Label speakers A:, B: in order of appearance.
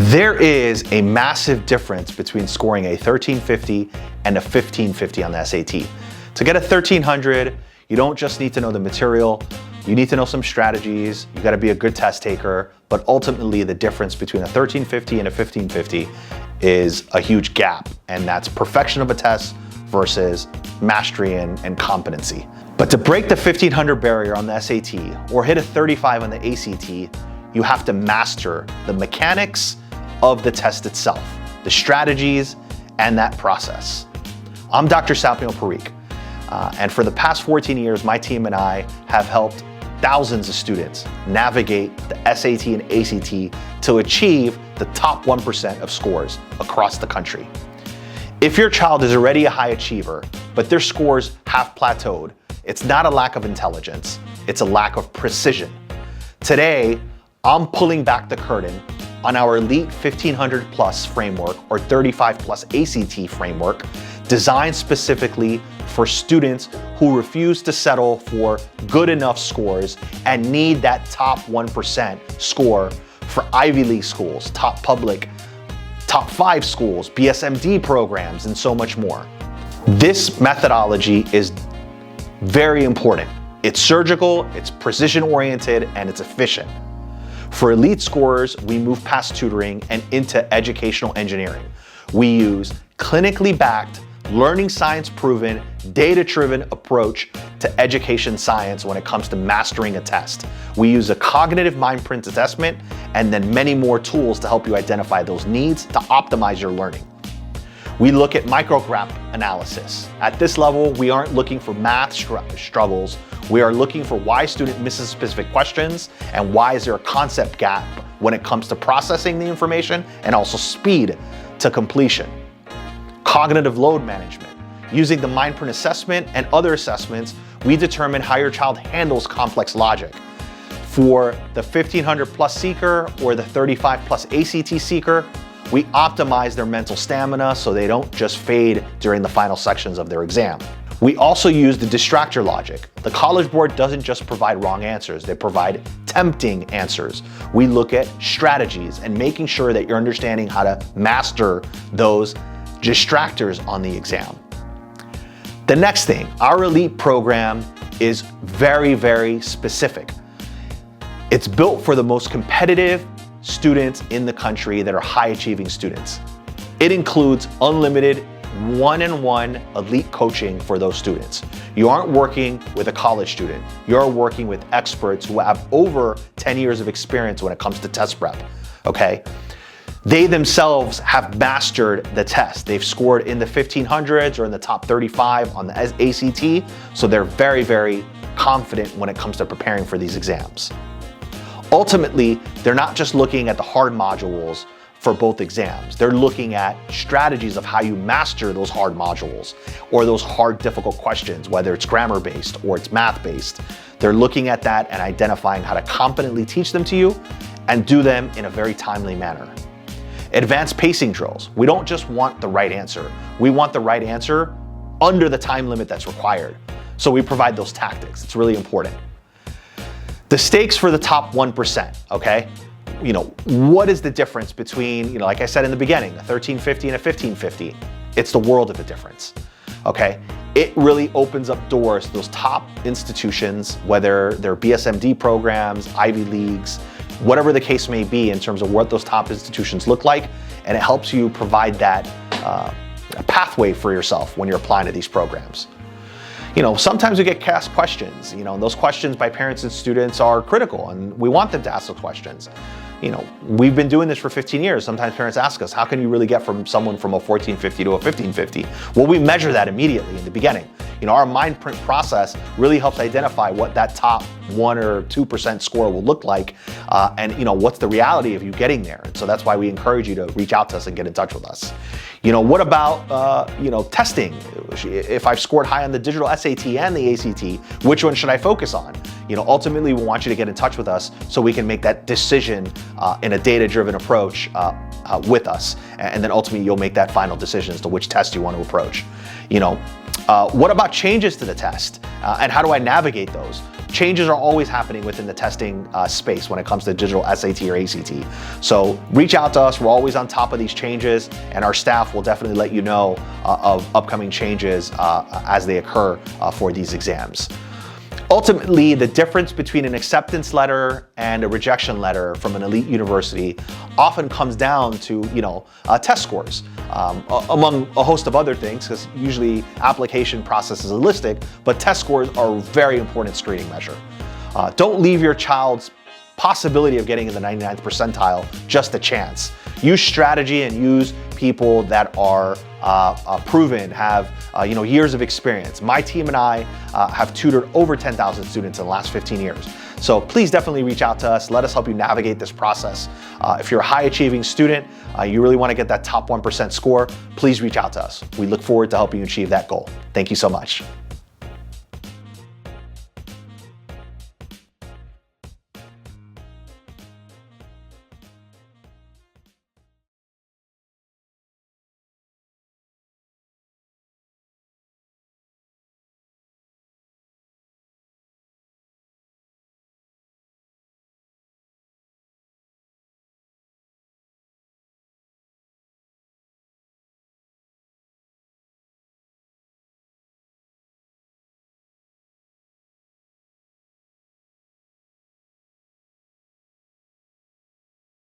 A: There is a massive difference between scoring a 1350 and a 1550 on the SAT. To get a 1300, you don't just need to know the material, you need to know some strategies, you gotta be a good test taker, but ultimately the difference between a 1350 and a 1550 is a huge gap, and that's perfection of a test versus mastery and competency. But to break the 1500 barrier on the SAT or hit a 35 on the ACT, you have to master the mechanics of the test itself, the strategies, and that process. I'm Dr. Sapneil Parikh, and for the past 14 years, my team and I have helped thousands of students navigate the SAT and ACT to achieve the top 1% of scores across the country. If your child is already a high achiever, but their scores have plateaued, it's not a lack of intelligence, it's a lack of precision. Today, I'm pulling back the curtain on our Elite 1500 Plus framework or 35 Plus ACT framework, designed specifically for students who refuse to settle for good enough scores and need that top 1% score for Ivy League schools, top public, top 5 schools, BSMD programs, and so much more. This methodology is very important. It's surgical, it's precision-oriented, and it's efficient. For elite scorers, we move past tutoring and into educational engineering. We use clinically backed, learning science proven, data-driven approach to education science when it comes to mastering a test. We use a cognitive mind print assessment and then many more tools to help you identify those needs to optimize your learning. We look at micrograph analysis. At this level, we aren't looking for math struggles. We are looking for why a student misses specific questions and why is there a concept gap when it comes to processing the information and also speed to completion. Cognitive load management. Using the mind print assessment and other assessments, we determine how your child handles complex logic. For the 1500 plus seeker or the 35 plus ACT seeker, we optimize their mental stamina so they don't just fade during the final sections of their exam. We also use the distractor logic. The College Board doesn't just provide wrong answers, they provide tempting answers. We look at strategies and making sure that you're understanding how to master those distractors on the exam. The next thing, our elite program is very, very specific. It's built for the most competitive students in the country that are high achieving students. It includes unlimited one-on-one elite coaching for those students. You aren't working with a college student. You're working with experts who have over 10 years of experience when it comes to test prep, okay? They themselves have mastered the test. They've scored in the 1500s or in the top 35 on the ACT, so they're very, very confident when it comes to preparing for these exams. Ultimately, they're not just looking at the hard modules for both exams. They're looking at strategies of how you master those hard modules or those hard, difficult questions, whether it's grammar-based or it's math-based. They're looking at that and identifying how to competently teach them to you and do them in a very timely manner. Advanced pacing drills. We don't just want the right answer. We want the right answer under the time limit that's required. So we provide those tactics. It's really important. The stakes for the top 1%, okay? What is the difference between, like I said in the beginning, a 1350 and a 1550? It's the world of a difference, okay? It really opens up doors to those top institutions, whether they're BSMD programs, Ivy Leagues, whatever the case may be in terms of what those top institutions look like, and it helps you provide that pathway for yourself when you're applying to these programs. Sometimes we get asked questions, and those questions by parents and students are critical, and we want them to ask those questions. We've been doing this for 15 years. Sometimes parents ask us, how can you really get from someone from a 1450 to a 1550? Well, we measure that immediately in the beginning. Our mind print process really helps identify what that top 1 or 2% score will look like, and what's the reality of you getting there. And so that's why we encourage you to reach out to us and get in touch with us. What about, testing? If I've scored high on the digital SAT and the ACT, which one should I focus on? Ultimately, we want you to get in touch with us so we can make that decision in a data-driven approach with us. And then ultimately, you'll make that final decision as to which test you want to approach. What about changes to the test? And how do I navigate those? Changes are always happening within the testing space when it comes to digital SAT or ACT. So reach out to us. We're always on top of these changes, and our staff will definitely let you know of upcoming changes as they occur for these exams. Ultimately, the difference between an acceptance letter and a rejection letter from an elite university often comes down to, test scores, among a host of other things, because usually application process is holistic, but test scores are a very important screening measure. Don't leave your child's possibility of getting in the 99th percentile just a chance. Use strategy and use people that are proven, have years of experience. My team and I have tutored over 10,000 students in the last 15 years. So please definitely reach out to us. Let us help you navigate this process. If you're a high achieving student, you really want to get that top 1% score, please reach out to us. We look forward to helping you achieve that goal. Thank you so much.